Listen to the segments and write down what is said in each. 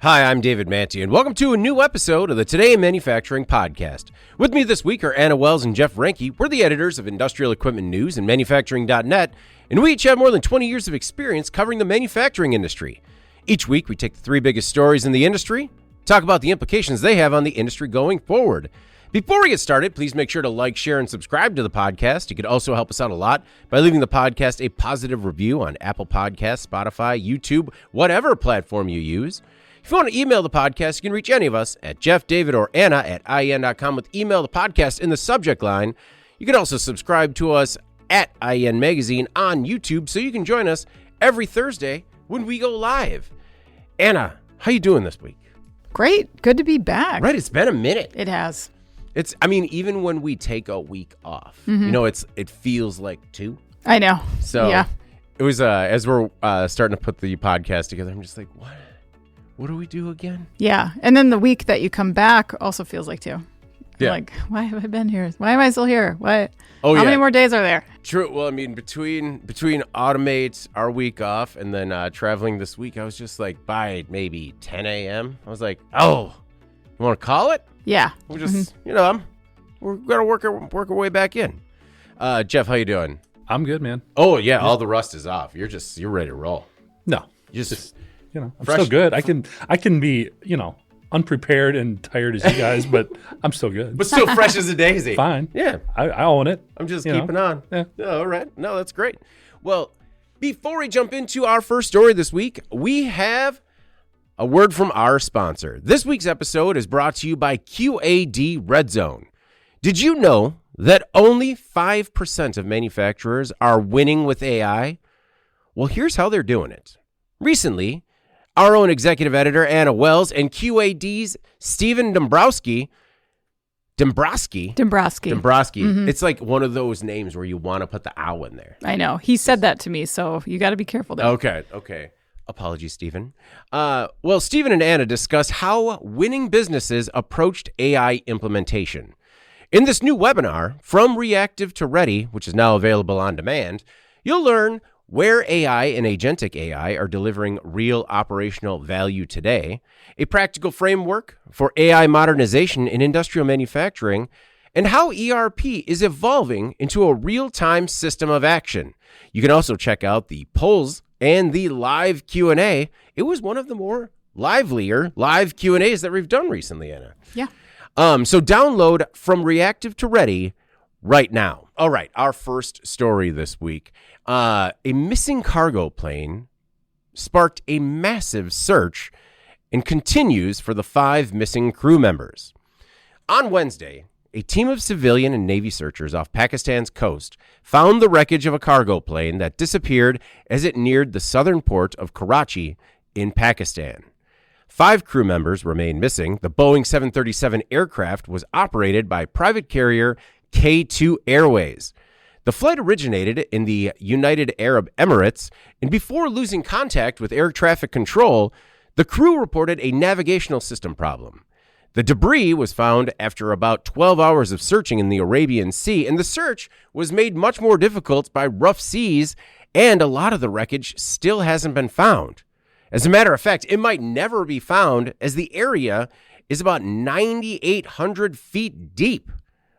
Hi, I'm David Manti, and welcome to a new episode of the Today in Manufacturing podcast. With me this week are Anna Wells and Jeff Renke. We're the editors of Industrial Equipment News and Manufacturing.net, and we each have more than 20 years of experience covering the manufacturing industry. Each week, we take the three biggest stories in the industry, talk about the implications they have on the industry going forward. Before we get started, please make sure to like, share, and subscribe to the podcast. You could also help us out a lot by leaving the podcast a positive review on Apple Podcasts, Spotify, YouTube, whatever platform you use. If you want to email the podcast, you can reach any of us at Jeff, David, or Anna at IEN.com with email the podcast in the subject line. You can also subscribe to us at IEN Magazine on YouTube so you can join us every Thursday when we go live. Anna, how you doing this week? Great. Good to be back. Right, it's been a minute. It has. Even when we take a week off, it feels like two. I know. So yeah. It was, as we're starting to put the podcast together, I'm just like, what? What do we do again? Yeah. And then the week that you come back also feels like two. Yeah. Like, why have I been here? Why am I still here? What? Oh, How many more days are there? True. Well, between Automate, our week off, and then traveling this week, I was just like, by maybe 10 a.m., I was like, oh, you want to call it? Yeah. We're just, we're going to work our way back in. Jeff, how you doing? I'm good, man. Oh, yeah. All the rust is off. You're ready to roll. No. Just I'm fresh. still good. I can be, unprepared and tired as you guys, but I'm still good. But still fresh as a daisy. Fine. Yeah. I own it. I'm just keeping on. Yeah. All right. No, that's great. Well, before we jump into our first story this week, we have a word from our sponsor. This week's episode is brought to you by QAD Red Zone. Did you know that only 5% of manufacturers are winning with AI? Well, here's how they're doing it. Recently, our own executive editor, Anna Wells, and QAD's Stephen Dombroski. Mm-hmm. It's like one of those names where you want to put the ow in there. I know. He said that to me, so you got to be careful there. Okay. Apologies, Stephen. Well, Stephen and Anna discussed how winning businesses approached AI implementation. In this new webinar, From Reactive to Ready, which is now available on demand, you'll learn where AI and agentic AI are delivering real operational value today, a practical framework for AI modernization in industrial manufacturing, and how ERP is evolving into a real-time system of action. You can also check out the polls and the live Q&A. It was one of the more livelier live Q&As that we've done recently, Anna. Yeah. So download From Reactive to Ready right now. All right, our first story this week. A missing cargo plane sparked a massive search and continues for the 5 missing crew members. On Wednesday, a team of civilian and Navy searchers off Pakistan's coast found the wreckage of a cargo plane that disappeared as it neared the southern port of Karachi in Pakistan. 5 crew members remain missing. The Boeing 737 aircraft was operated by private carrier K2 Airways. The flight originated in the United Arab Emirates, and before losing contact with air traffic control, the crew reported a navigational system problem. The debris was found after about 12 hours of searching in the Arabian Sea, and the search was made much more difficult by rough seas, and a lot of the wreckage still hasn't been found. As a matter of fact, it might never be found, as the area is about 9,800 feet deep,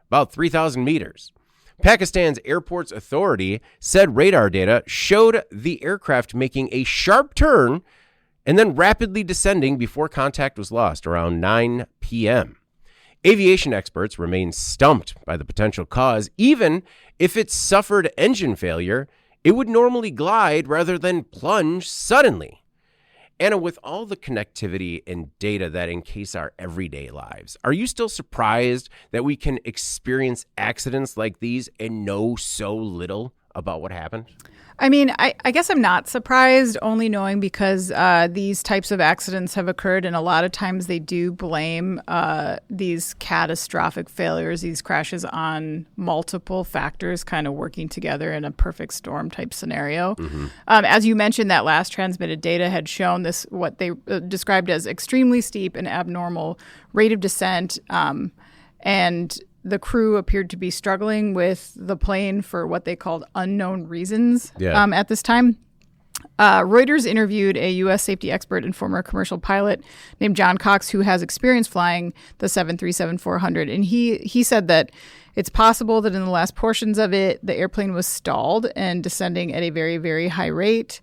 about 3,000 meters. Pakistan's Airports Authority said radar data showed the aircraft making a sharp turn and then rapidly descending before contact was lost around 9 p.m. Aviation experts remain stumped by the potential cause. Even if it suffered engine failure, it would normally glide rather than plunge suddenly. Anna, with all the connectivity and data that encase our everyday lives, are you still surprised that we can experience accidents like these and know so little about what happened? I mean, I guess I'm not surprised, only knowing because these types of accidents have occurred, and a lot of times they do blame these catastrophic failures, these crashes, on multiple factors kind of working together in a perfect storm type scenario. Mm-hmm. As you mentioned, that last transmitted data had shown this, what they described as extremely steep and abnormal rate of descent, and the crew appeared to be struggling with the plane for what they called unknown reasons at this time. Reuters interviewed a U.S. safety expert and former commercial pilot named John Cox, who has experience flying the 737-400. And he said that it's possible that in the last portions of it, the airplane was stalled and descending at a very, very high rate.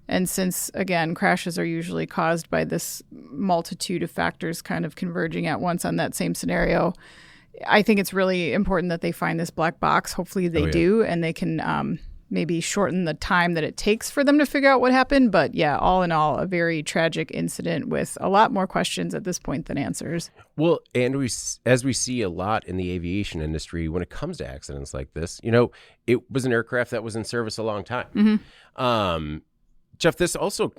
And since, again, crashes are usually caused by this multitude of factors kind of converging at once on that same scenario, I think it's really important that they find this black box. Hopefully they do, and they can maybe shorten the time that it takes for them to figure out what happened. But yeah, all in all, a very tragic incident with a lot more questions at this point than answers. Well, and as we see a lot in the aviation industry, when it comes to accidents like this, it was an aircraft that was in service a long time. Jeff, this also,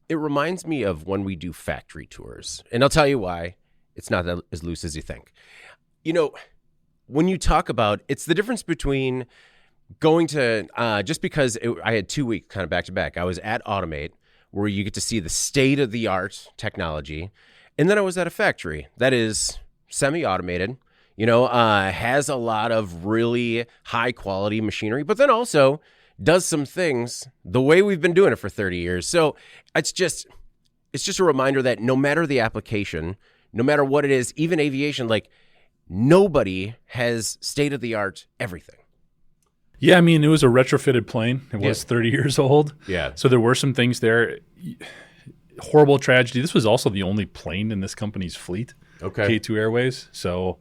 it reminds me of when we do factory tours. And I'll tell you why it's not as loose as you think. When you talk about, it's the difference between going to, just because I had 2 weeks kind of back to back, I was at Automate, where you get to see the state of the art technology. And then I was at a factory that is semi-automated, has a lot of really high quality machinery, but then also does some things the way we've been doing it for 30 years. So it's just a reminder that no matter the application, no matter what it is, even aviation, like nobody has state of the art everything. Yeah, I mean, it was a retrofitted plane. It was 30 years old. Yeah. So there were some things there. Horrible tragedy. This was also the only plane in this company's fleet, K2 Airways. So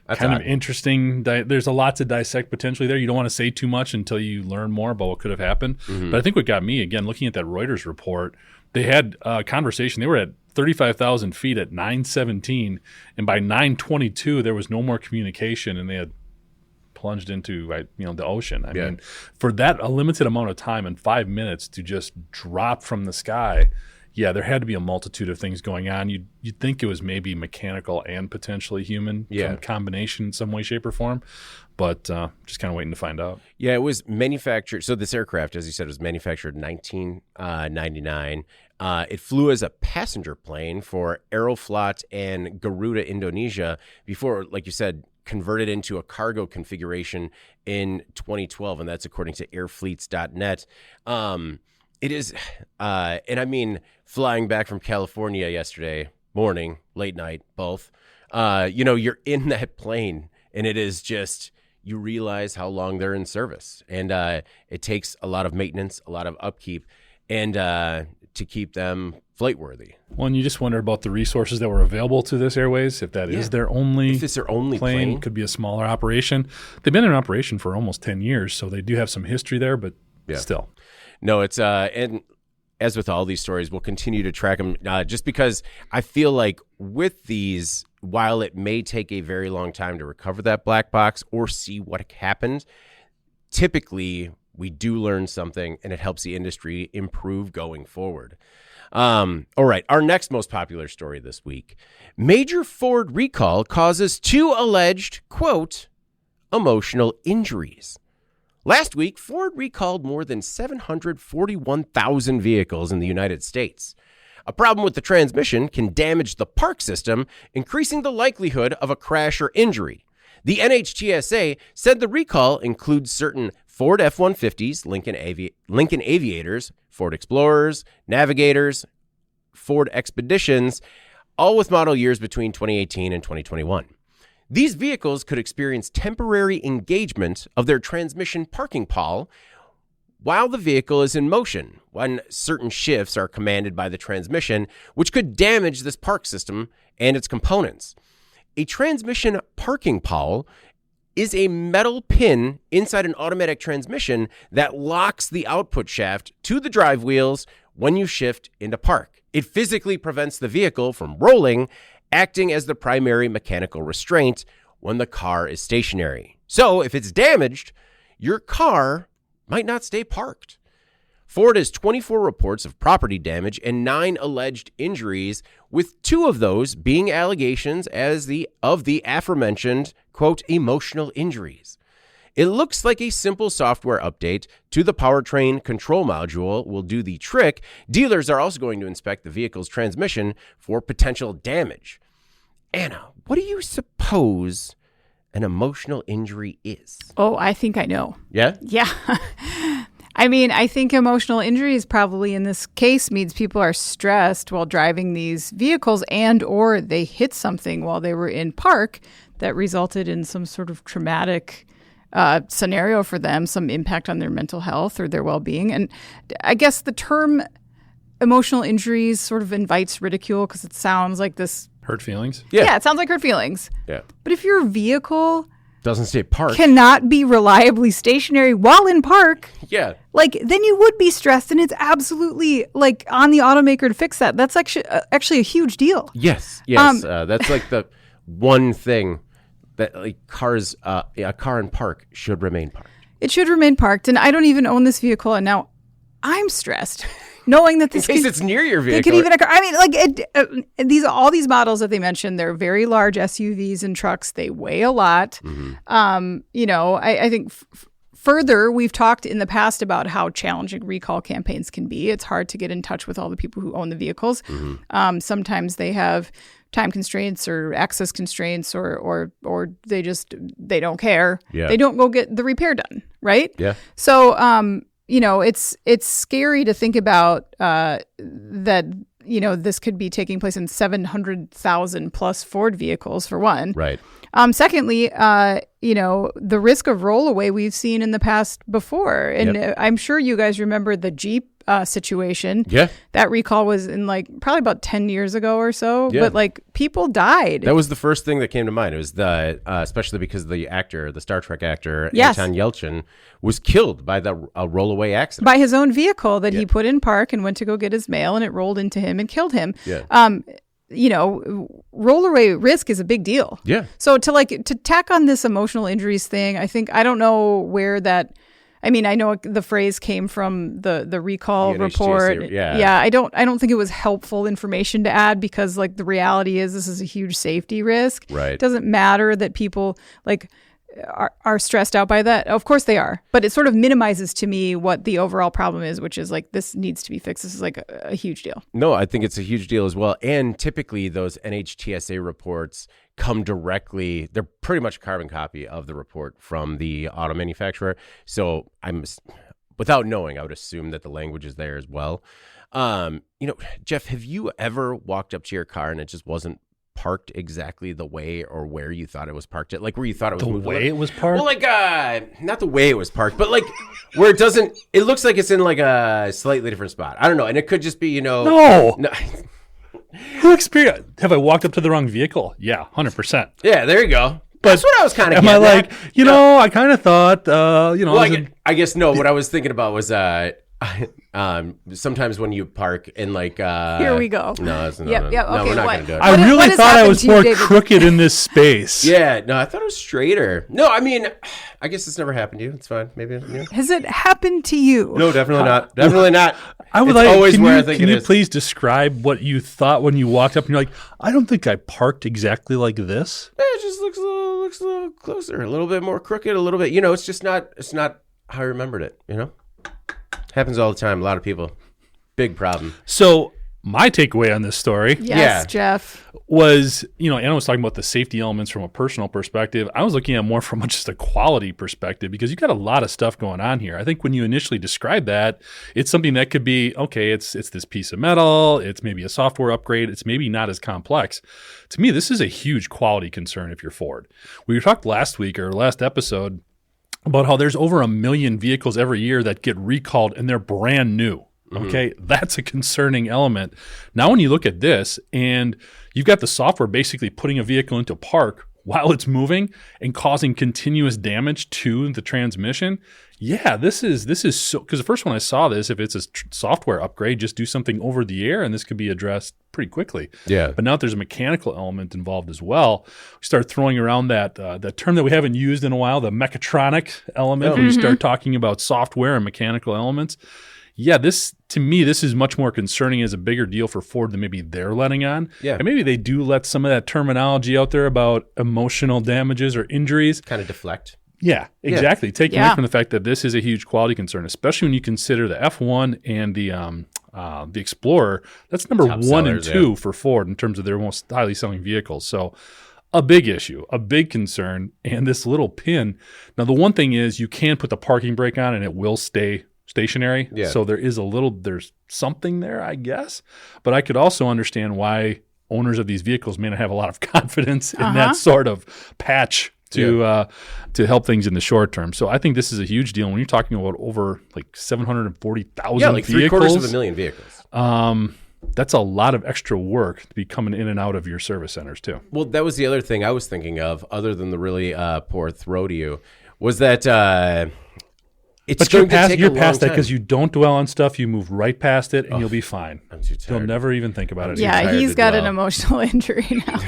that's kind of interesting. There's a lot to dissect potentially there. You don't want to say too much until you learn more about what could have happened. But I think what got me, again, looking at that Reuters report, they had a conversation. They were at 35,000 feet at 9:17, and by 9:22, there was no more communication, and they had plunged into the ocean. I mean, for that a limited amount of time in 5 minutes to just drop from the sky, there had to be a multitude of things going on. You'd think it was maybe mechanical and potentially human, some combination in some way, shape, or form, but just kind of waiting to find out. Yeah, it was manufactured. So this aircraft, as you said, was manufactured in 1999. It flew as a passenger plane for Aeroflot and Garuda Indonesia before, like you said, converted into a cargo configuration in 2012, and that's according to airfleets.net. It is, and I mean, flying back from California yesterday morning, late night, both, you're in that plane, and it is just, you realize how long they're in service, and it takes a lot of maintenance, a lot of upkeep, and to keep them flight worthy. Well, and you just wonder about the resources that were available to this Airways. If that is their only, if it's their only plane, could be a smaller operation. They've been in operation for almost 10 years, so they do have some history there, but still. No, it's and as with all these stories, we'll continue to track them just because I feel like with these, while it may take a very long time to recover that black box or see what happened, typically we do learn something, and it helps the industry improve going forward. All right, our next most popular story this week. Major Ford recall causes 2 alleged, quote, emotional injuries. Last week, Ford recalled more than 741,000 vehicles in the United States. A problem with the transmission can damage the park system, increasing the likelihood of a crash or injury. The NHTSA said the recall includes certain Ford F-150s, Lincoln Aviators, Ford Explorers, Navigators, Ford Expeditions, all with model years between 2018 and 2021. These vehicles could experience temporary engagement of their transmission parking pawl while the vehicle is in motion, when certain shifts are commanded by the transmission, which could damage this park system and its components. A transmission parking pawl is a metal pin inside an automatic transmission that locks the output shaft to the drive wheels when you shift into park. It physically prevents the vehicle from rolling, acting as the primary mechanical restraint when the car is stationary. So if it's damaged, your car might not stay parked. Ford has 24 reports of property damage and 9 alleged injuries, with 2 of those being allegations of the aforementioned, quote, emotional injuries. It looks like a simple software update to the powertrain control module will do the trick. Dealers are also going to inspect the vehicle's transmission for potential damage. Anna, what do you suppose an emotional injury is? Oh, I think I know. Yeah? Yeah. I mean, I think emotional injuries probably in this case means people are stressed while driving these vehicles and or they hit something while they were in park that resulted in some sort of traumatic scenario for them, some impact on their mental health or their well-being. And I guess the term emotional injuries sort of invites ridicule because it sounds like this... Hurt feelings? Yeah, it sounds like hurt feelings. Yeah. But if your vehicle... doesn't stay parked. Cannot be reliably stationary while in park. Yeah. Like, then you would be stressed, and it's absolutely, like, on the automaker to fix that. That's actually a huge deal. Yes. That's like the one thing that, like, a car in park should remain parked. It should remain parked, and I don't even own this vehicle, and now I'm stressed. Knowing that this in case it's near your vehicle. It could even occur. I mean, like all these models that they mentioned, they're very large SUVs and trucks. They weigh a lot. Mm-hmm. I think further, we've talked in the past about how challenging recall campaigns can be. It's hard to get in touch with all the people who own the vehicles. Mm-hmm. Sometimes they have time constraints or access constraints, or they don't care. Yeah. They don't go get the repair done, right? Yeah. So it's scary to think about that, this could be taking place in 700,000 plus Ford vehicles, for one. Right. Secondly, the risk of rollaway we've seen in the past before. And I'm sure you guys remember the Jeep situation. Yeah. That recall was in probably about 10 years ago or so. Yeah. But people died. That was the first thing that came to mind. It was especially because the Star Trek actor, yes. Anton Yelchin, was killed by a rollaway accident. By his own vehicle that he put in park and went to go get his mail, and it rolled into him and killed him. Yeah. Rollerway risk is a big deal. Yeah. So to tack on this emotional injuries thing, I don't know where that... I mean, I know the phrase came from the recall report. Yeah. I don't think it was helpful information to add because the reality is this is a huge safety risk. Right. It doesn't matter that people are stressed out by that. Of course they are, but it sort of minimizes to me what the overall problem is, which is this needs to be fixed. This is a huge deal. No, I think it's a huge deal as well. And typically those NHTSA reports come directly, they're pretty much a carbon copy of the report from the auto manufacturer. So without knowing, I would assume that the language is there as well. Jeff, have you ever walked up to your car and it just wasn't parked exactly the way or where you thought it was parked at? Where you thought it was moved? The way it was parked? Well, not the way it was parked, but where it looks like it's in a slightly different spot. I don't know. And it could just be, No. Have I walked up to the wrong vehicle? Yeah, 100%. Yeah, there you go. But that's what I was kind of getting at. I kind of thought, I guess no. What I was thinking about was sometimes when you park in here we go. No, that's not. Yep, okay, no, we're not going to do it. I really thought I was more crooked in this space. Yeah, no, I thought it was straighter. No, I mean, I guess it's never happened to you. It's fine. Maybe. Yeah. Has it happened to you? No, definitely not. Definitely not. I would can you please describe what you thought when you walked up and you're like, I don't think I parked exactly like this. Yeah, it just looks a little closer, a little bit more crooked, a little bit. It's just not. It's not how I remembered it. Happens all the time. A lot of people. Big problem. So my takeaway on this story, Jeff, was, Anna was talking about the safety elements from a personal perspective. I was looking at more from just a quality perspective because you've got a lot of stuff going on here. I think when you initially describe that, it's something that could be, okay, it's this piece of metal, it's maybe a software upgrade, it's maybe not as complex. To me, this is a huge quality concern if you're Ford. We talked last episode about how there's over 1 million vehicles every year that get recalled and they're brand new. Okay, that's a concerning element. Now, when you look at this and you've got the software basically putting a vehicle into park while it's moving and causing continuous damage to the transmission, this is so, because the first one I saw this, if it's a software upgrade, just do something over the air and this could be addressed pretty quickly. Yeah. But now there's a mechanical element involved as well. We start throwing around that term that we haven't used in a while, the mechatronic element, when you start talking about software and mechanical elements. Yeah, to me, this is much more concerning as a bigger deal for Ford than maybe they're letting on. Yeah. And maybe they do let some of that terminology out there about emotional damages or injuries. Kind of deflect. Yeah, exactly. Taking away from the fact that this is a huge quality concern, especially when you consider the F1 and the Explorer. That's number top 1 and 2 for Ford in terms of their most highly selling vehicles. So a big issue, a big concern, and this little pin. Now, the one thing is you can put the parking brake on and it will stay stationary. Yeah. So there's something there, I guess. But I could also understand why owners of these vehicles may not have a lot of confidence in that sort of patch to help things in the short term. So I think this is a huge deal. When you're talking about over like 740,000 like vehicles. 750,000 vehicles. That's a lot of extra work to be coming in and out of your service centers too. Well, that was the other thing I was thinking of, other than the really poor throw to you, was that it's but going to take a long past that time. because you don't dwell on stuff. You move right past it, and you'll be fine. I'm too tired. You'll never even think about it. Yeah, he's got an emotional injury now.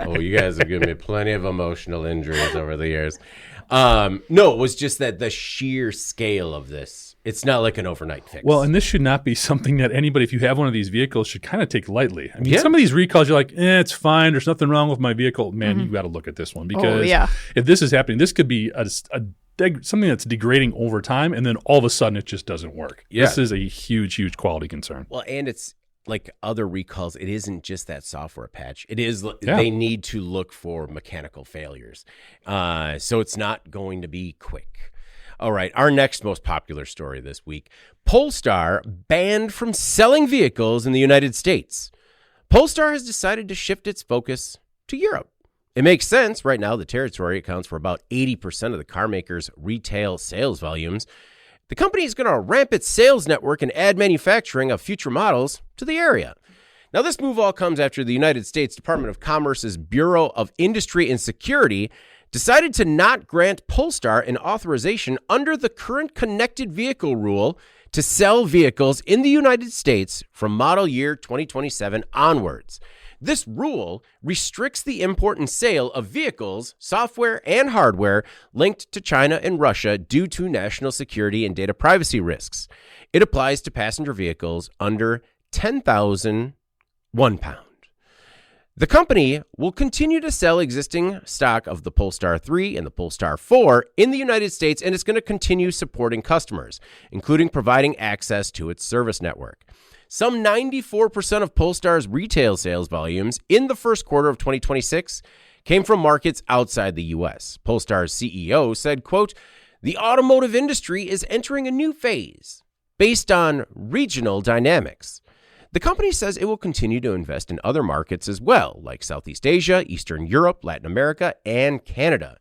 Oh, you guys have given me plenty of emotional injuries over the years. No, it was just that the sheer scale of this. It's not like an overnight fix. Well, and this should not be something that anybody, if you have one of these vehicles, should kind of take lightly. I mean, some of these recalls, you're like, it's fine. There's nothing wrong with my vehicle. Man, you got to look at this one because if this is happening, this could be something that's degrading over time, and then all of a sudden it just doesn't work. Yeah. This is a huge, huge quality concern. Well, and it's like other recalls. It isn't just that software patch. It is they need to look for mechanical failures. So it's not going to be quick. All right, our next most popular story this week. Polestar banned from selling vehicles in the United States. Polestar has decided to shift its focus to Europe. It makes sense. Right now, the territory accounts for about 80% of the car maker's retail sales volumes. The company is going to ramp its sales network and add manufacturing of future models to the area. Now, this move all comes after the United States Department of Commerce's Bureau of Industry and Security decided to not grant Polestar an authorization under the current connected vehicle rule to sell vehicles in the United States from model year 2027 onwards. This rule restricts the import and sale of vehicles, software, and hardware linked to China and Russia due to national security and data privacy risks. It applies to passenger vehicles under 10,001 pound. The company will continue to sell existing stock of the Polestar 3 and the Polestar 4 in the United States, and it's going to continue supporting customers, including providing access to its service network. Some 94% of Polestar's retail sales volumes in the first quarter of 2026 came from markets outside the U.S. Polestar's CEO said, quote, "The automotive industry is entering a new phase based on regional dynamics." The company says it will continue to invest in other markets as well, like Southeast Asia, Eastern Europe, Latin America, and Canada.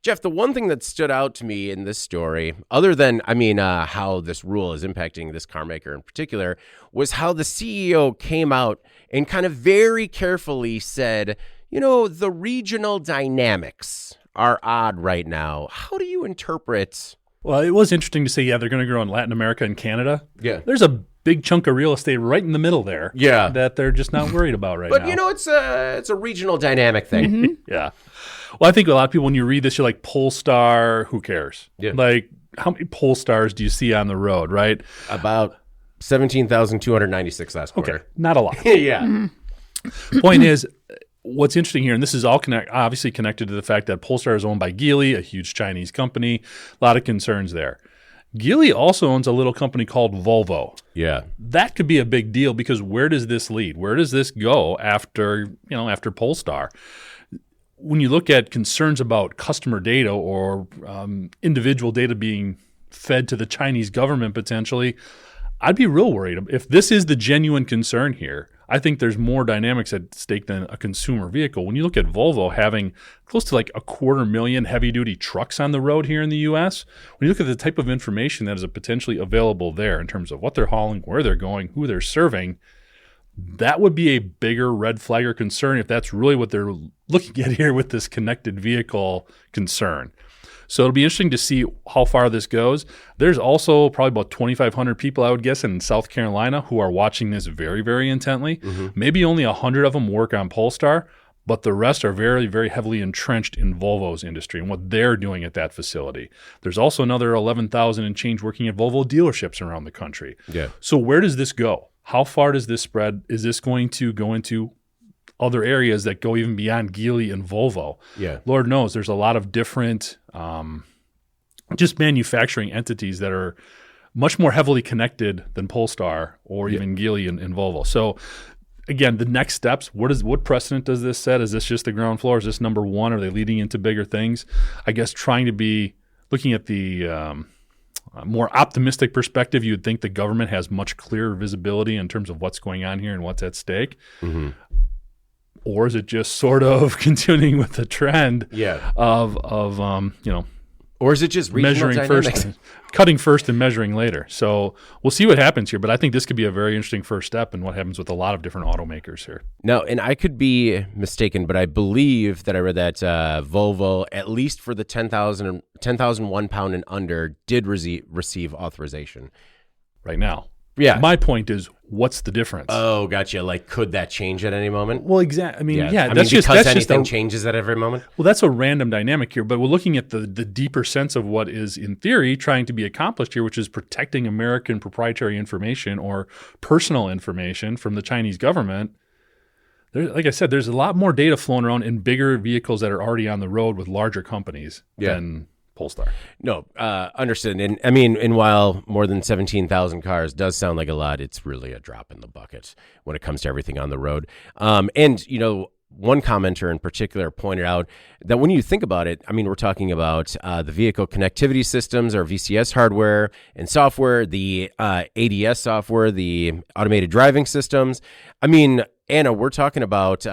Jeff, the one thing that stood out to me in this story, other than, how this rule is impacting this car maker in particular, was how the CEO came out and kind of very carefully said, the regional dynamics are odd right now. How do you interpret? Well, it was interesting to say, they're going to grow in Latin America and Canada. Yeah. There's a big chunk of real estate right in the middle there. Yeah. That they're just not worried about right now. But, it's a regional dynamic thing. Mm-hmm. Yeah. Well, I think a lot of people, when you read this, you're like, Polestar, who cares? Yeah. Like, how many Polestars do you see on the road, right? About 17,296 last quarter. Okay, not a lot. Yeah. Mm-hmm. Point is, what's interesting here, and this is all obviously connected to the fact that Polestar is owned by Geely, a huge Chinese company. A lot of concerns there. Geely also owns a little company called Volvo. Yeah. That could be a big deal because where does this lead? Where does this go after Polestar? When you look at concerns about customer data or individual data being fed to the Chinese government potentially, I'd be real worried. If this is the genuine concern here, I think there's more dynamics at stake than a consumer vehicle. When you look at Volvo having close to like 250,000 heavy-duty trucks on the road here in the U.S., when you look at the type of information that is potentially available there in terms of what they're hauling, where they're going, who they're serving, that would be a bigger red flag or concern if that's really what they're looking at here with this connected vehicle concern. So it'll be interesting to see how far this goes. There's also probably about 2,500 people, I would guess, in South Carolina who are watching this very, very intently. Mm-hmm. Maybe only 100 of them work on Polestar, but the rest are very, very heavily entrenched in Volvo's industry and what they're doing at that facility. There's also another 11,000 and change working at Volvo dealerships around the country. Yeah. So where does this go? How far does this spread? Is this going to go into other areas that go even beyond Geely and Volvo? Yeah. Lord knows there's a lot of different just manufacturing entities that are much more heavily connected than Polestar or even Geely and Volvo. So again, the next steps, what precedent does this set? Is this just the ground floor? Is this number one? Are they leading into bigger things? I guess trying to be looking at the more optimistic perspective, you would think the government has much clearer visibility in terms of what's going on here and what's at stake. Mm-hmm. Or is it just sort of continuing with the trend of or is it just measuring dynamics? first, cutting first and measuring later? So we'll see what happens here, but I think this could be a very interesting first step in what happens with a lot of different automakers here. No, and I could be mistaken, but I believe that I read that Volvo, at least for the 10,001 pound and under, did receive authorization. Right now. Yeah. My point is, what's the difference? Oh, gotcha. Like, could that change at any moment? Well, exactly. I mean, because anything changes at every moment. Well, that's a random dynamic here, but we're looking at the deeper sense of what is, in theory, trying to be accomplished here, which is protecting American proprietary information or personal information from the Chinese government. Like I said, there's a lot more data flowing around in bigger vehicles that are already on the road with larger companies than Polestar. No, understood. And I mean, and while more than 17,000 cars does sound like a lot, it's really a drop in the bucket when it comes to everything on the road. And, one commenter in particular pointed out that when you think about it, I mean, we're talking about the vehicle connectivity systems or VCS hardware and software, the ADS software, the automated driving systems. I mean, Anna, we're talking about,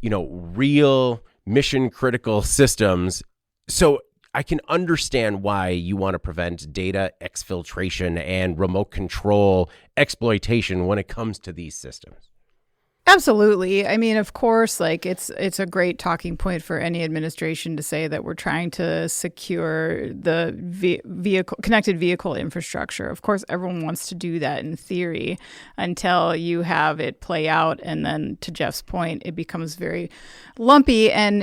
real mission critical systems. So I can understand why you want to prevent data exfiltration and remote control exploitation when it comes to these systems. Absolutely. I mean, of course, like it's a great talking point for any administration to say that we're trying to secure the connected vehicle infrastructure. Of course, everyone wants to do that in theory until you have it play out. And then to Jeff's point, it becomes very lumpy. And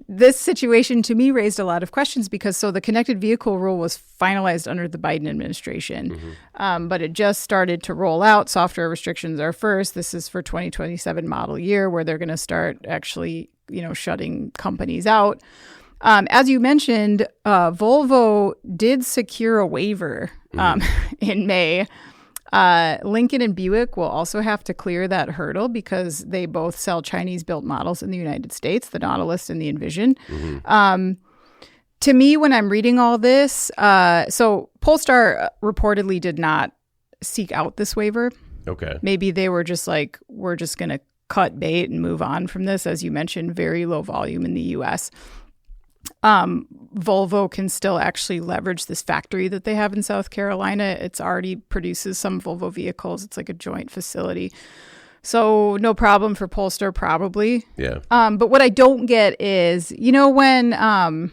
this situation to me raised a lot of questions because the connected vehicle rule was finalized under the Biden administration, but it just started to roll out. Software restrictions are first. This is for 2027 model year where they're going to start actually, shutting companies out. As you mentioned, Volvo did secure a waiver in May. Lincoln and Buick will also have to clear that hurdle because they both sell Chinese-built models in the United States, the Nautilus and the Envision. To me, when I'm reading all this, so Polestar reportedly did not seek out this waiver. Okay. Maybe they were just like, we're just going to cut bait and move on from this. As you mentioned, very low volume in the U.S. Volvo can still actually leverage this factory that they have in South Carolina. It's already produces some Volvo vehicles. It's like a joint facility. So no problem for Polestar, probably. Yeah. But what I don't get is, when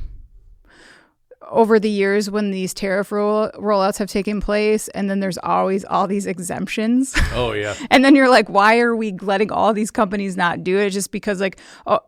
over the years when these tariff rollouts have taken place, and then there's always all these exemptions. Oh, yeah. And then you're like, why are we letting all these companies not do it? Just because,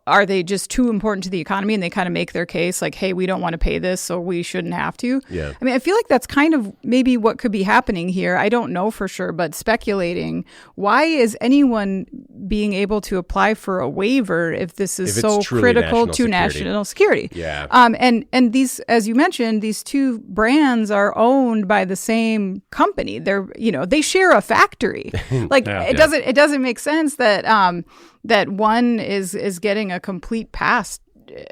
are they just too important to the economy? And they kind of make their case like, hey, we don't want to pay this, so we shouldn't have to. Yeah. I mean, I feel like that's kind of maybe what could be happening here. I don't know for sure, but speculating, why is anyone being able to apply for a waiver if this is so critical to national security? Yeah. And these, as you mentioned, these two brands are owned by the same company. They share a factory. It doesn't make sense that that one is getting a complete pass,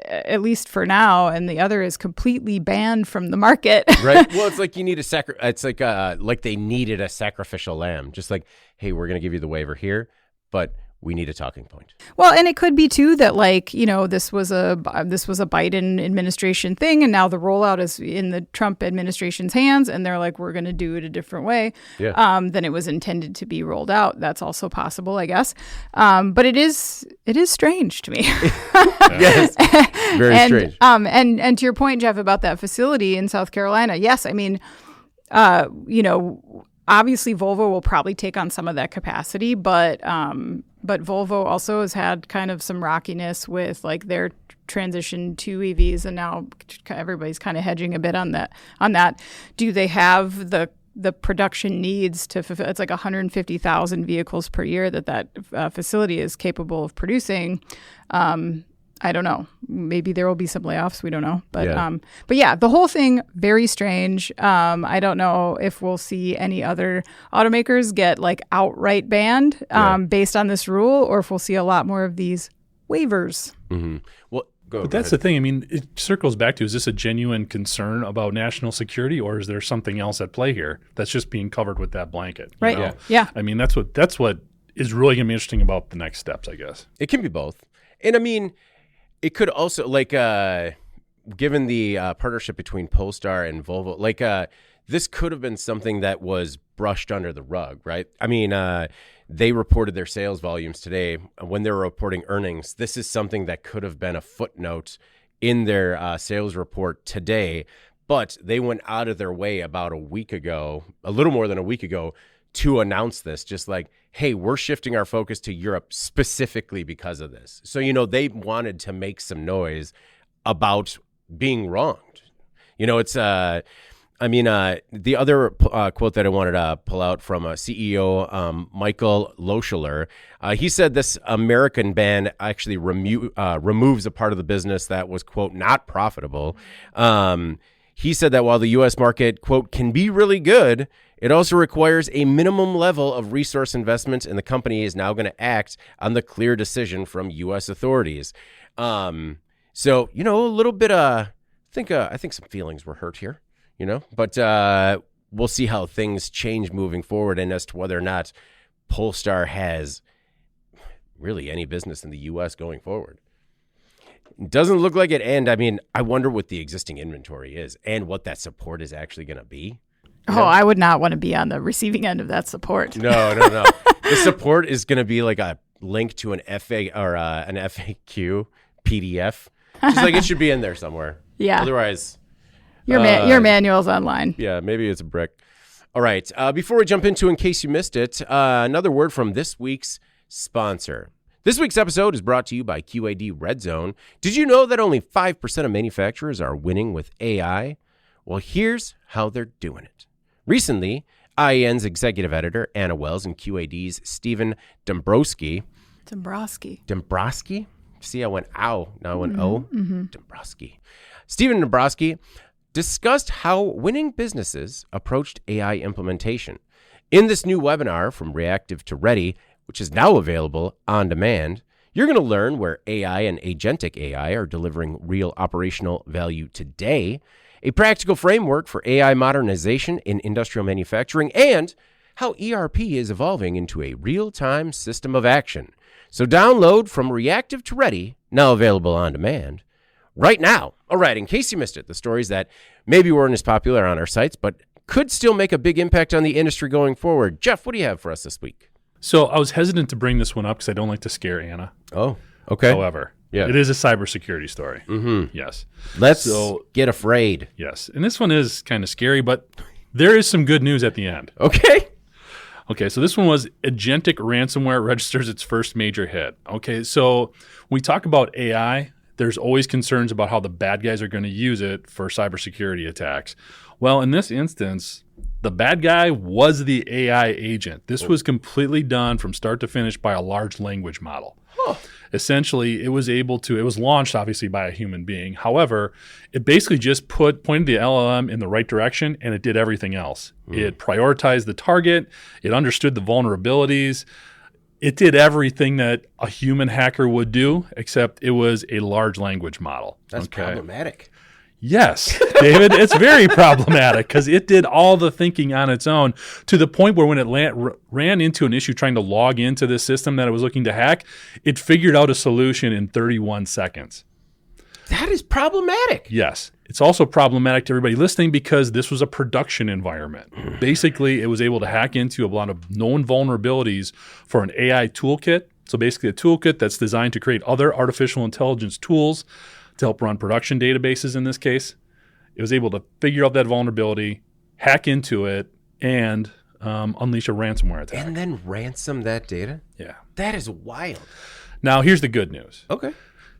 at least for now, and the other is completely banned from the market. Right. Well, it's like you need it's like they needed a sacrificial lamb. Just like, hey, we're going to give you the waiver here, but we need a talking point. Well, and it could be too that this was a Biden administration thing, and now the rollout is in the Trump administration's hands, and they're like, we're going to do it a different way than it was intended to be rolled out. That's also possible, I guess. But it is strange to me. Yes, very strange. And to your point, Jeff, about that facility in South Carolina, yes, I mean, obviously Volvo will probably take on some of that capacity, but Volvo also has had kind of some rockiness with like their transition to EVs, and now everybody's kind of hedging a bit on that. Do they have the production needs to fulfill? It's like 150,000 vehicles per year that facility is capable of producing. I don't know. Maybe there will be some layoffs. We don't know. But yeah, the whole thing, very strange. I don't know if we'll see any other automakers get like outright banned based on this rule, or if we'll see a lot more of these waivers. Mm-hmm. Well, But that's the thing. I mean, it circles back to, is this a genuine concern about national security, or is there something else at play here that's just being covered with that blanket? Right. Yeah. I mean, that's what is really going to be interesting about the next steps, I guess. It can be both. And I mean, it could also, like, given the partnership between Polestar and Volvo, this could have been something that was brushed under the rug, right? I mean, they reported their sales volumes today. When they were reporting earnings, this is something that could have been a footnote in their sales report today, but they went out of their way about a week ago, a little more than a week ago, to announce this, just like, hey, we're shifting our focus to Europe specifically because of this. So, they wanted to make some noise about being wronged. It's the other quote that I wanted to pull out from CEO Michael Loscheler, he said this American ban actually removes a part of the business that was, quote, not profitable. He said that while the U.S. market, quote, can be really good, it also requires a minimum level of resource investment, and the company is now going to act on the clear decision from U.S. authorities. So, a little bit, I think some feelings were hurt here. But we'll see how things change moving forward, and as to whether or not Polestar has really any business in the U.S. going forward. It doesn't look like it, and I mean, I wonder what the existing inventory is and what that support is actually going to be. I would not want to be on the receiving end of that support. No. The support is going to be like a link to an FA or an FAQ PDF. Just like it should be in there somewhere. Yeah. Otherwise... Your manual's online. Yeah, maybe it's a brick. All right. Before we jump into, in case you missed it, another word from this week's sponsor. This week's episode is brought to you by QAD Red Zone. Did you know that only 5% of manufacturers are winning with AI? Well, here's how they're doing it. Recently, IAN's executive editor, Anna Wells, and QAD's Stephen Dombroski. See, I went ow. Now I went o. Mm-hmm. Dombroski. Stephen Dombroski discussed how winning businesses approached AI implementation. In this new webinar, From Reactive to Ready, which is now available on demand, you're going to learn where AI and agentic AI are delivering real operational value today, a practical framework for AI modernization in industrial manufacturing, and how ERP is evolving into a real-time system of action. So download From Reactive to Ready, now available on demand, right now. All right, in case you missed it, the stories that maybe weren't as popular on our sites, but could still make a big impact on the industry going forward. Jeff, what do you have for us this week? So I was hesitant to bring this one up because I don't like to scare Anna. Oh, okay. However, it is a cybersecurity story. Mm-hmm. Yes. Let's get afraid. Yes. And this one is kind of scary, but there is some good news at the end. Okay. So this one was agentic ransomware registers its first major hit. Okay, so when we talk about AI, there's always concerns about how the bad guys are going to use it for cybersecurity attacks. Well, in this instance, the bad guy was the AI agent. This was completely done from start to finish by a large language model. Huh. Essentially, it was launched obviously by a human being. However, it basically just pointed the LLM in the right direction, and it did everything else. It prioritized the target. It understood the vulnerabilities. It did everything that a human hacker would do, except it was a large language model. That's problematic. Yes, David, it's very problematic because it did all the thinking on its own to the point where when it ran into an issue trying to log into this system that it was looking to hack, it figured out a solution in 31 seconds. That is problematic. Yes. It's also problematic to everybody listening because this was a production environment. Basically, it was able to hack into a lot of known vulnerabilities for an AI toolkit. So basically a toolkit that's designed to create other artificial intelligence tools to help run production databases in this case. It was able to figure out that vulnerability, hack into it, and unleash a ransomware attack. And then ransom that data? Yeah. That is wild. Now, here's the good news. Okay.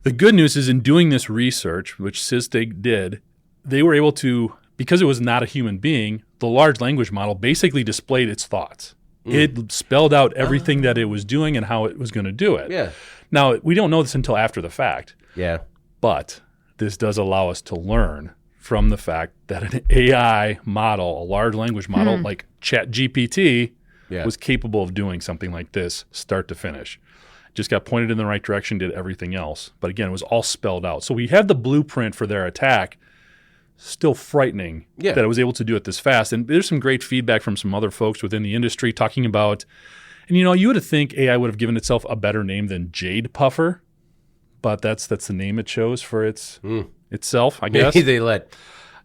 The good news is in doing this research, which SysDig did, they were able to, because it was not a human being, the large language model basically displayed its thoughts. It spelled out everything that it was doing and how it was going to do it. Yeah. Now, we don't know this until after the fact. Yeah. But this does allow us to learn from the fact that an AI model, a large language model like ChatGPT, was capable of doing something like this start to finish. just got pointed in the right direction, did everything else. But again, it was all spelled out. So we have the blueprint for their attack. Still frightening that it was able to do it this fast. And there's some great feedback from some other folks within the industry talking about, and you would have think AI would have given itself a better name than Jade Puffer, but that's the name it chose for itself, I guess. Maybe they let.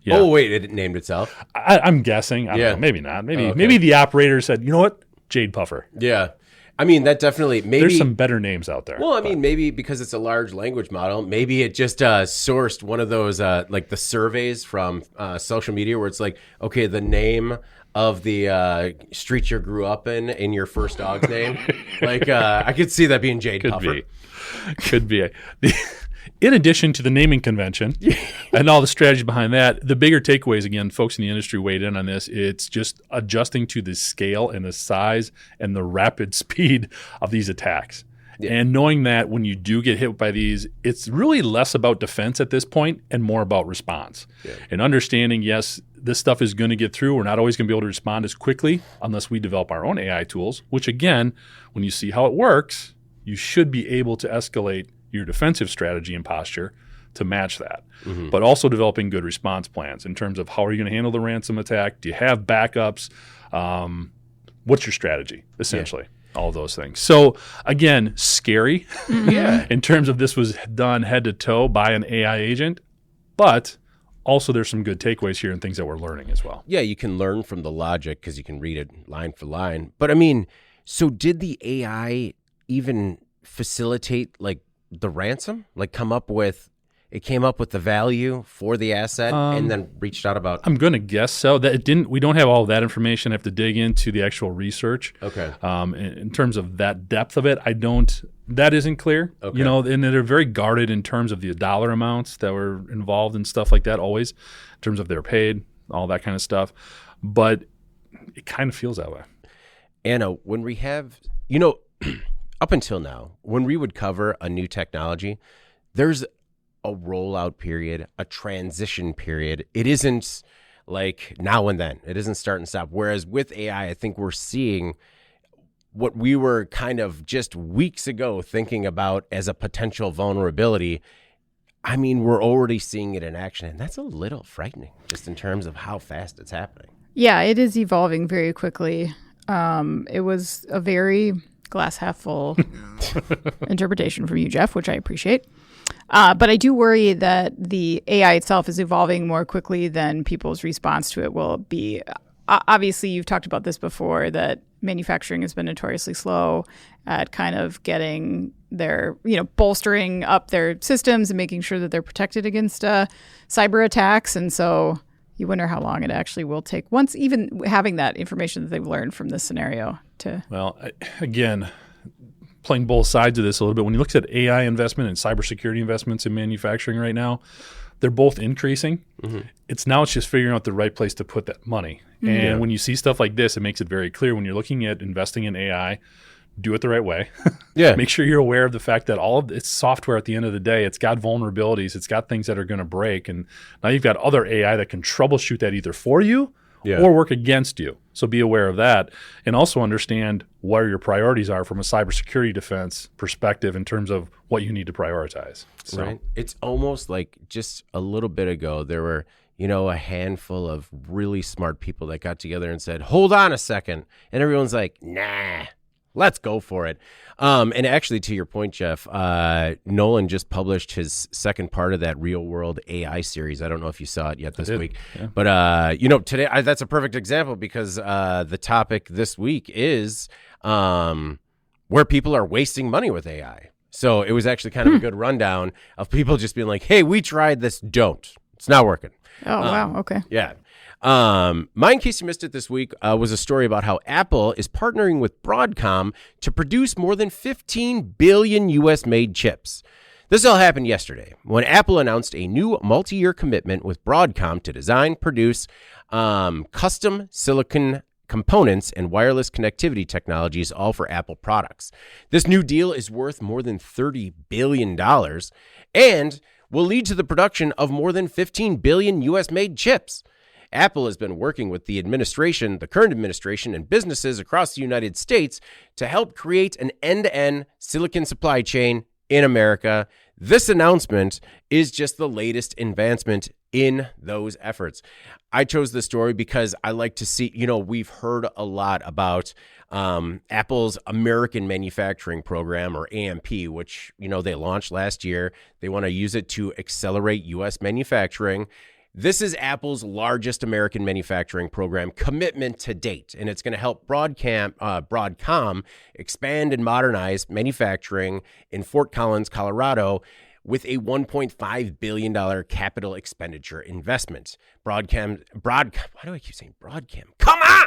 Yeah. Oh wait, it named itself. I'm guessing. I don't know. Maybe not. Maybe the operator said, you know what, Jade Puffer. Yeah. I mean, that definitely maybe there's some better names out there. Well, I mean, maybe because it's a large language model, maybe it just sourced one of those like the surveys from social media where it's like, okay, the name of the street you grew up in your first dog's name. Like I could see that being Jade Puffer. Could be. In addition to the naming convention and all the strategy behind that, the bigger takeaways, again, folks in the industry weighed in on this. It's just adjusting to the scale and the size and the rapid speed of these attacks. Yeah. And knowing that when you do get hit by these, it's really less about defense at this point and more about response. Yeah. And understanding, yes, this stuff is going to get through. We're not always going to be able to respond as quickly unless we develop our own AI tools, which, again, when you see how it works, you should be able to escalate your defensive strategy and posture to match that. Mm-hmm. But also developing good response plans in terms of how are you going to handle the ransom attack? Do you have backups? What's your strategy, essentially? Yeah. All of those things. So, again, scary in terms of this was done head to toe by an AI agent, but also there's some good takeaways here and things that we're learning as well. Yeah, you can learn from the logic because you can read it line for line. But, I mean, so did the AI even facilitate, like, the ransom, like came up with the value for the asset and then reached out about? I'm going to guess so. That it didn't. We don't have all of that information. I have to dig into the actual research. Okay. In terms of that depth of it, I don't. That isn't clear. Okay. And they're very guarded in terms of the dollar amounts that were involved and stuff like that. Always, in terms of they're paid, all that kind of stuff. But it kind of feels that way. Anna, when we have, up until now, when we would cover a new technology, there's a rollout period, a transition period. It isn't like now and then. It isn't start and stop. Whereas with AI, I think we're seeing what we were kind of just weeks ago thinking about as a potential vulnerability. I mean, we're already seeing it in action, and that's a little frightening just in terms of how fast it's happening. Yeah, it is evolving very quickly. It was a very glass half full interpretation from you, Jeff, which I appreciate. But I do worry that the AI itself is evolving more quickly than people's response to it will be. Obviously, you've talked about this before, that manufacturing has been notoriously slow at kind of getting their, bolstering up their systems and making sure that they're protected against cyber attacks. And so you wonder how long it actually will take once even having that information that they've learned from this scenario to. Well, again, playing both sides of this a little bit, when you look at AI investment and cybersecurity investments in manufacturing right now, they're both increasing. Mm-hmm. It's just figuring out the right place to put that money. Mm-hmm. And when you see stuff like this, it makes it very clear when you're looking at investing in AI, do it the right way. Yeah. Make sure you're aware of the fact that all of it's software at the end of the day. It's got vulnerabilities. It's got things that are going to break. And now you've got other AI that can troubleshoot that either for you or work against you. So be aware of that. And also understand where your priorities are from a cybersecurity defense perspective in terms of what you need to prioritize. So. Right. It's almost like just a little bit ago, there were, a handful of really smart people that got together and said, hold on a second. And everyone's like, nah. Let's go for it. And actually, to your point, Jeff, Nolan just published his second part of that Real World AI series. I don't know if you saw it yet this week. Yeah. But, today, that's a perfect example because the topic this week is where people are wasting money with AI. So it was actually kind of a good rundown of people just being like, hey, we tried this. Don't. It's not working. Oh, wow. Okay. Yeah. Mine, in case you missed it this week, was a story about how Apple is partnering with Broadcom to produce more than 15 billion U.S.-made chips. This all happened yesterday when Apple announced a new multi-year commitment with Broadcom to design, produce custom silicon components and wireless connectivity technologies, all for Apple products. This new deal is worth more than $30 billion and will lead to the production of more than 15 billion U.S.-made chips. Apple has been working with the current administration, and businesses across the United States to help create an end-to-end silicon supply chain in America. This announcement is just the latest advancement in those efforts. I chose this story because I like to see, we've heard a lot about Apple's American Manufacturing Program, or AMP, which, they launched last year. They want to use it to accelerate U.S. manufacturing. This is Apple's largest American manufacturing program commitment to date, and it's going to help Broadcom expand and modernize manufacturing in Fort Collins, Colorado, with a $1.5 billion capital expenditure investment. Why do I keep saying Broadcom? Come on!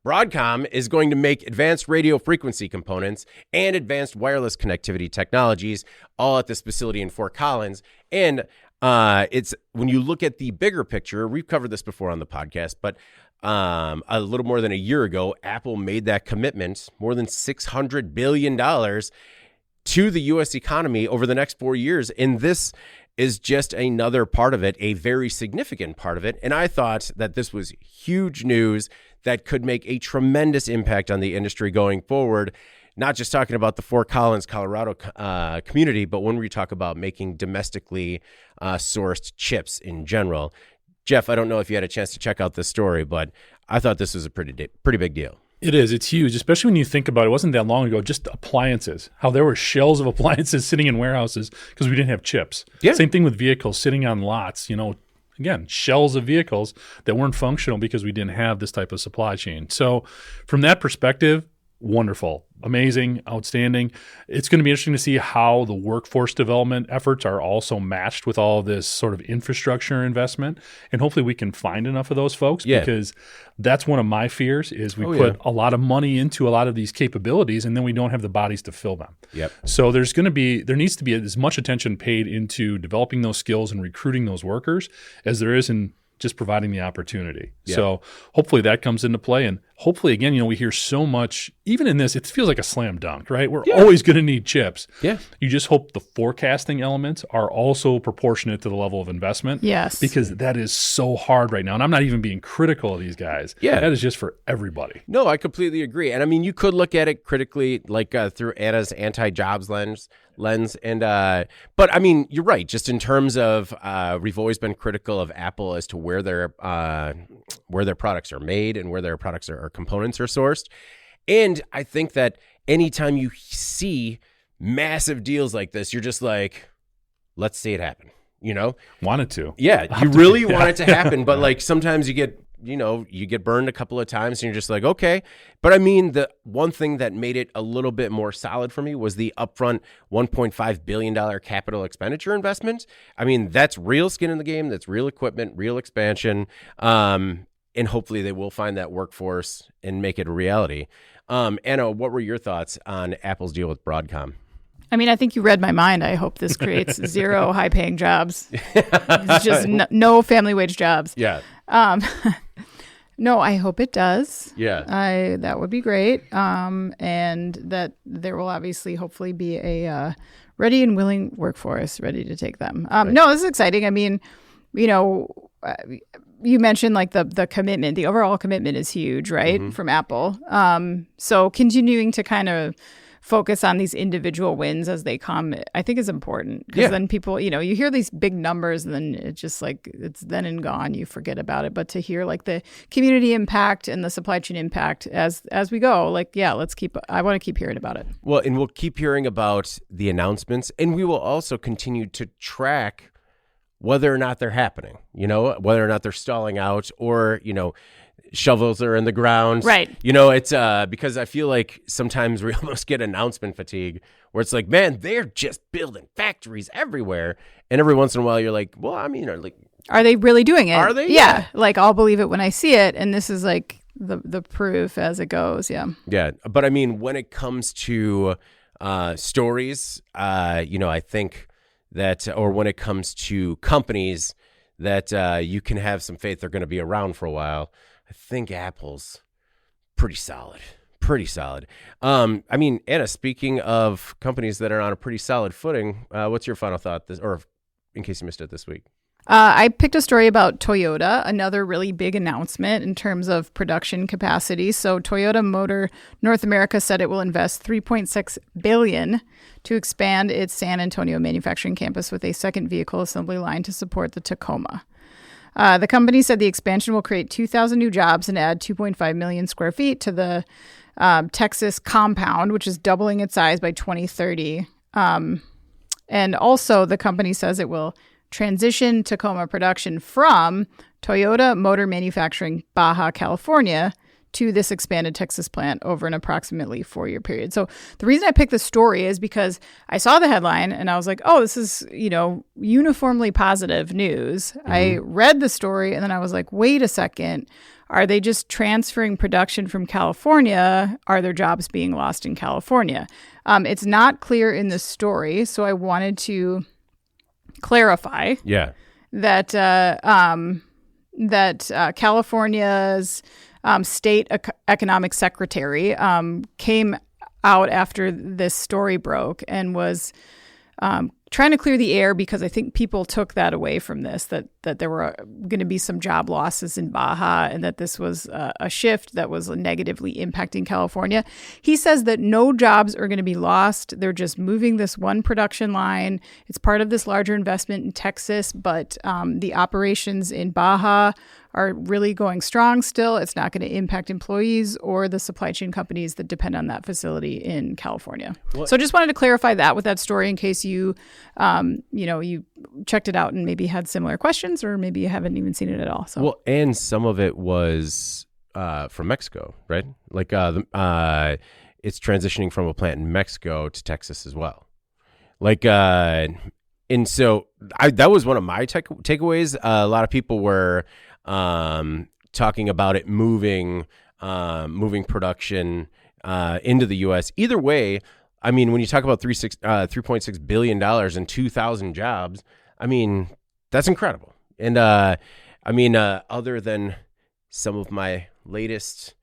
Broadcom is going to make advanced radio frequency components and advanced wireless connectivity technologies all at this facility in Fort Collins. And it's when you look at the bigger picture, we've covered this before on the podcast, but a little more than a year ago, Apple made that commitment, more than $600 billion to the U.S. economy over the next 4 years. And this is just another part of it, a very significant part of it. And I thought that this was huge news that could make a tremendous impact on the industry going forward. Not just talking about the Fort Collins, Colorado community, but when we talk about making domestically sourced chips in general. Jeff, I don't know if you had a chance to check out this story, but I thought this was a pretty big deal. It is. It's huge, especially when you think about it. It wasn't that long ago, just appliances, how there were shelves of appliances sitting in warehouses because we didn't have chips. Yeah. Same thing with vehicles sitting on lots, again, shells of vehicles that weren't functional because we didn't have this type of supply chain. So from that perspective, wonderful, amazing, outstanding. It's going to be interesting to see how the workforce development efforts are also matched with all of this sort of infrastructure investment. And hopefully we can find enough of those folks, because that's one of my fears is we put a lot of money into a lot of these capabilities and then we don't have the bodies to fill them. Yep. So there needs to be as much attention paid into developing those skills and recruiting those workers as there is in just providing the opportunity. Yeah. So hopefully that comes into play. And hopefully, again, we hear so much, even in this, it feels like a slam dunk, right? We're always going to need chips. Yeah. You just hope the forecasting elements are also proportionate to the level of investment. Yes. Because that is so hard right now. And I'm not even being critical of these guys. Yeah. That is just for everybody. No, I completely agree. And I mean, you could look at it critically, like through Anna's anti-jobs lens. And but I mean, you're right. Just in terms of we've always been critical of Apple as to where their products are made and where their products or components are sourced. And I think that anytime you see massive deals like this, you're just like, let's see it happen. Want it to. Yeah, you really want it to happen, but like sometimes you get burned a couple of times and you're just like, okay. But I mean, the one thing that made it a little bit more solid for me was the upfront $1.5 billion capital expenditure investment. I mean, that's real skin in the game. That's real equipment, real expansion. And hopefully they will find that workforce and make it a reality. Anna, what were your thoughts on Apple's deal with Broadcom? I mean, I think you read my mind. I hope this creates zero high-paying jobs. It's just no family wage jobs. Yeah. No, I hope it does. Yeah. That would be great. And that there will obviously, hopefully, be a ready and willing workforce ready to take them. Right. No, this is exciting. I mean, you mentioned like the commitment, the overall commitment is huge, right? From Apple. So continuing to kind of focus on these individual wins as they come, I think is important, because then people, you hear these big numbers and then it's just like, it's then and gone, you forget about it. But to hear like the community impact and the supply chain impact as we go, like, I want to keep hearing about it. Well, and we'll keep hearing about the announcements, and we will also continue to track whether or not they're happening, whether or not they're stalling out or, shovels are in the ground. Right. It's because I feel like sometimes we almost get announcement fatigue where it's like, man, they're just building factories everywhere. And every once in a while you're like, well, I mean, are they really doing it? Are they? Yeah. Like I'll believe it when I see it. And this is like the proof as it goes. Yeah. Yeah. But I mean, when it comes to stories, I think that, or when it comes to companies that you can have some faith they're going to be around for a while, I think Apple's pretty solid. I mean, Anna, speaking of companies that are on a pretty solid footing, what's your final thought or in case you missed it this week? I picked a story about Toyota, another really big announcement in terms of production capacity. So Toyota Motor North America said it will invest $3.6 billion to expand its San Antonio manufacturing campus with a second vehicle assembly line to support the Tacoma. The company said the expansion will create 2,000 new jobs and add 2.5 million square feet to the Texas compound, which is doubling its size by 2030. And also, the company says it will transition Tacoma production from Toyota Motor Manufacturing, Baja California, to this expanded Texas plant over an approximately 4-year period. So the reason I picked this story is because I saw the headline and I was like, oh, this is, uniformly positive news. Mm-hmm. I read the story and then I was like, wait a second. Are they just transferring production from California? Are there jobs being lost in California? It's not clear in the story, so I wanted to clarify that California's state economic secretary came out after this story broke and was trying to clear the air because I think people took that away from this, that there were going to be some job losses in Baja and that this was a shift that was negatively impacting California. He says that no jobs are going to be lost. They're just moving this one production line. It's part of this larger investment in Texas, but the operations in Baja are really going strong still. It's not going to impact employees or the supply chain companies that depend on that facility in California. So I just wanted to clarify that with that story in case you checked it out and maybe had similar questions or maybe you haven't even seen it at all. So. Well, and some of it was from Mexico, right? Like it's transitioning from a plant in Mexico to Texas as well. Like, and so that was one of my takeaways. A lot of people were talking about it moving production into the U.S. Either way, I mean, when you talk about $3.6 billion and 2,000 jobs, I mean, that's incredible. And other than some of my latest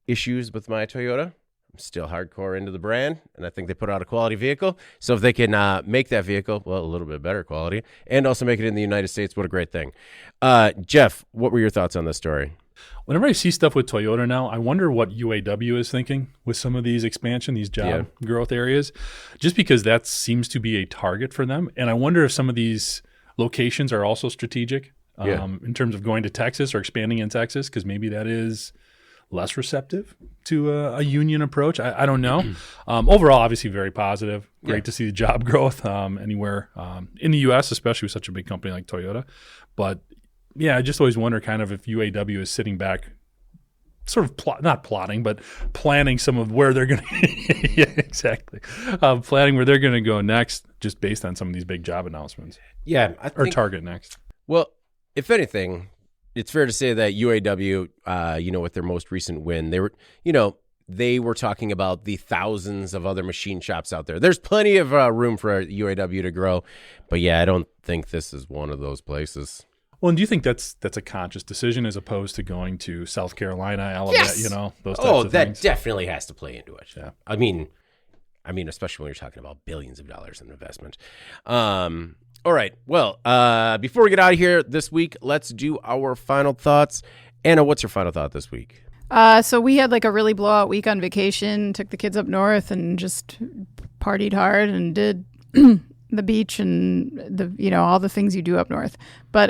issues with my Toyota, I'm still hardcore into the brand, and I think they put out a quality vehicle. So if they can make that vehicle, well, a little bit better quality, and also make it in the United States, what a great thing. Jeff, what were your thoughts on this story? Whenever I see stuff with Toyota now, I wonder what UAW is thinking with some of these expansion, these job growth areas, just because that seems to be a target for them. And I wonder if some of these locations are also strategic in terms of going to Texas or expanding in Texas, because maybe that is less receptive to a union approach. I don't know. Overall, obviously very positive. Great to see the job growth anywhere in the U.S., especially with such a big company like Toyota. But yeah, I just always wonder kind of if UAW is sitting back sort of not plotting, but planning some of where they're going to – yeah, exactly. Planning where they're going to go next just based on some of these big job announcements. Yeah. Or target next. Well, if anything, it's fair to say that UAW, with their most recent win, they were talking about the thousands of other machine shops out there. There's plenty of room for UAW to grow. But yeah, I don't think this is one of those places. Well, and do you think that's a conscious decision as opposed to going to South Carolina, Alabama, those types of things? Oh, that definitely has to play into it. Yeah. I mean, especially when you're talking about billions of dollars in investment. All right. Well, before we get out of here this week, let's do our final thoughts. Anna, what's your final thought this week? So we had like a really blowout week on vacation, took the kids up north and just partied hard and did the beach and all the things you do up north. But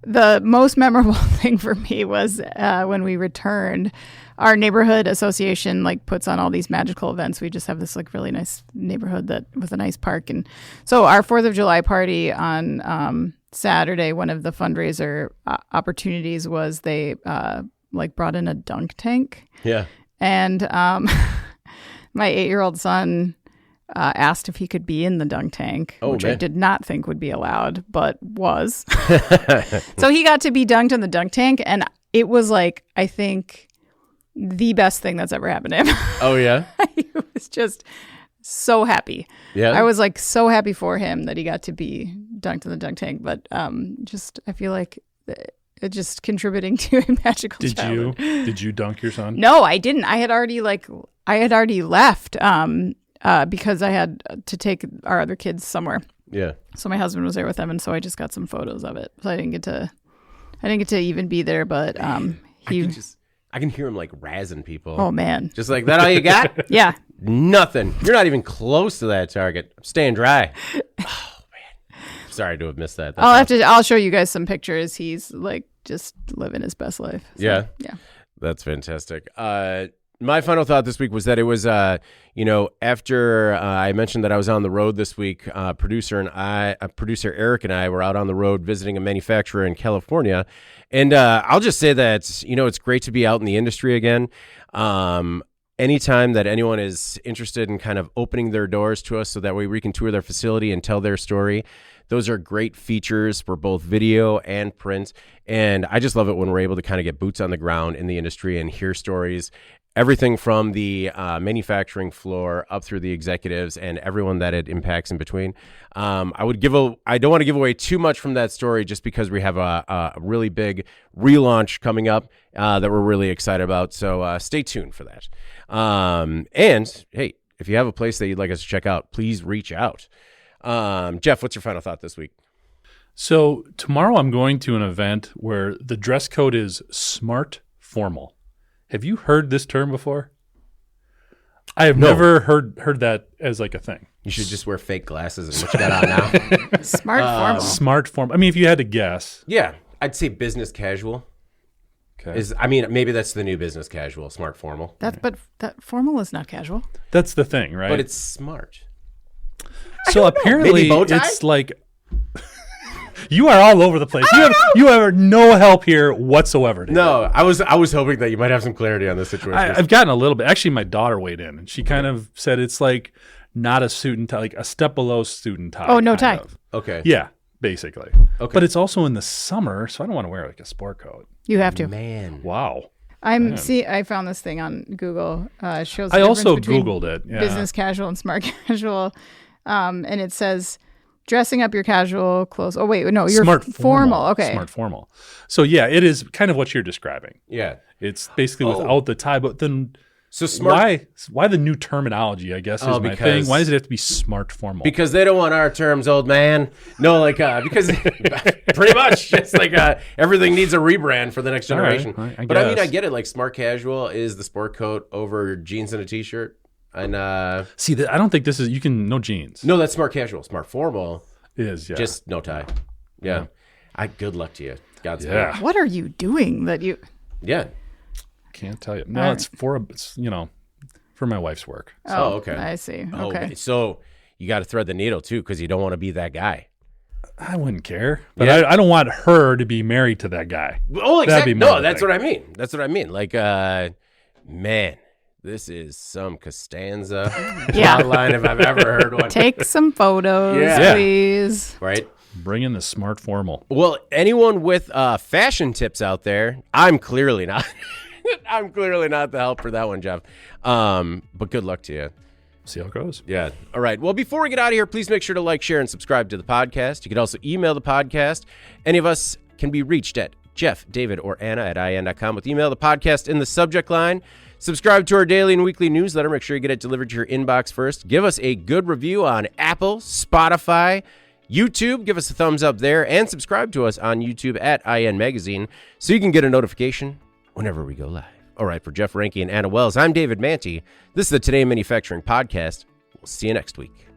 the most memorable thing for me was when we returned, our neighborhood association puts on all these magical events. We just have this really nice neighborhood with a nice park. And so our 4th of July party on Saturday, one of the fundraiser opportunities was they brought in a dunk tank. Yeah. And my 8-year-old son asked if he could be in the dunk tank, which I did not think would be allowed, but was. So he got to be dunked in the dunk tank, and it was I think the best thing that's ever happened to him. Oh, yeah? He was just so happy. Yeah. I was so happy for him that he got to be dunked in the dunk tank, but I feel like it just contributing to a magical childhood. Did you dunk your son? No, I didn't. I had already left because I had to take our other kids somewhere. Yeah. So my husband was there with them, and so I just got some photos of it. So I didn't get to even be there, but I can hear him like razzing people. Oh man. Just like, that all you got? Yeah. Nothing. You're not even close to that target. I'm staying dry. Oh man. Sorry to have missed that. I'll show you guys some pictures. He's like just living his best life. So, yeah. Yeah. That's fantastic. My final thought this week was that it was, after I mentioned that I was on the road this week, producer Eric and I were out on the road visiting a manufacturer in California. And I'll just say that, it's great to be out in the industry again. Anytime that anyone is interested in kind of opening their doors to us so that way we can tour their facility and tell their story, those are great features for both video and print. And I just love it when we're able to kind of get boots on the ground in the industry and hear stories. Everything from the manufacturing floor up through the executives and everyone that it impacts in between. I don't want to give away too much from that story just because we have a really big relaunch coming up that we're really excited about. So stay tuned for that. And hey, if you have a place that you'd like us to check out, please reach out. Jeff, what's your final thought this week? So tomorrow I'm going to an event where the dress code is smart formal. Have you heard this term before? I have never heard that as like a thing. You should just wear fake glasses and what you got on now. Smart formal. Smart formal. I mean, if you had to guess. Yeah, I'd say business casual. Okay. Maybe that's the new business casual, smart formal. But that formal is not casual. That's the thing, right? But it's smart. So apparently Maybe bow tie? It's like you are all over the place. You have no help here whatsoever. David. No, I was hoping that you might have some clarity on this situation. I've gotten a little bit. Actually, my daughter weighed in, and she kind of said it's like not a suit and tie, like a step below suit and tie. Oh, no tie. Of. Okay. Yeah, basically. Okay. But it's also in the summer, so I don't want to wear like a sport coat. You have to. Man. Wow. I found this thing on Google. It shows. I also between Googled it. Yeah. Business casual and smart casual, and it says dressing up your casual clothes. Oh wait, no, you're smart formal. Okay. Smart formal. So yeah, it is kind of what you're describing. Yeah. It's basically without the tie, but then so smart. Why the new terminology? I guess is my thing. Why does it have to be smart formal? Because they don't want our terms, old man. No, because pretty much it's like everything needs a rebrand for the next generation. Right, I but guess. I mean, I get it. Like smart casual is the sport coat over jeans and a t-shirt. And see, I don't think this is. You can no jeans. No, that's smart casual. Smart formal is just no tie. Yeah. Good luck to you. Godspeed. Yeah. What are you doing that you? Yeah. Can't tell you. No, it's for my wife's work. So. Oh, okay. I see. Oh, okay. So you got to thread the needle too, because you don't want to be that guy. I wouldn't care, but I don't want her to be married to that guy. Oh, exactly. No, that's what I mean. That's what I mean. Like, man. This is some Costanza line if I've ever heard one. Take some photos, please. Right? Bring in the smart formal. Well, anyone with fashion tips out there, I'm clearly not. I'm clearly not the help for that one, Jeff. But good luck to you. See how it goes. Yeah. All right. Well, before we get out of here, please make sure to like, share, and subscribe to the podcast. You can also email the podcast. Any of us can be reached at Jeff, David, or Anna at IN.com with email the podcast in the subject line. Subscribe to our daily and weekly newsletter. Make sure you get it delivered to your inbox first. Give us a good review on Apple, Spotify, YouTube. Give us a thumbs up there. And subscribe to us on YouTube at IN Magazine so you can get a notification whenever we go live. All right, for Jeff Ranke and Anna Wells, I'm David Manti. This is the Today in Manufacturing Podcast. We'll see you next week.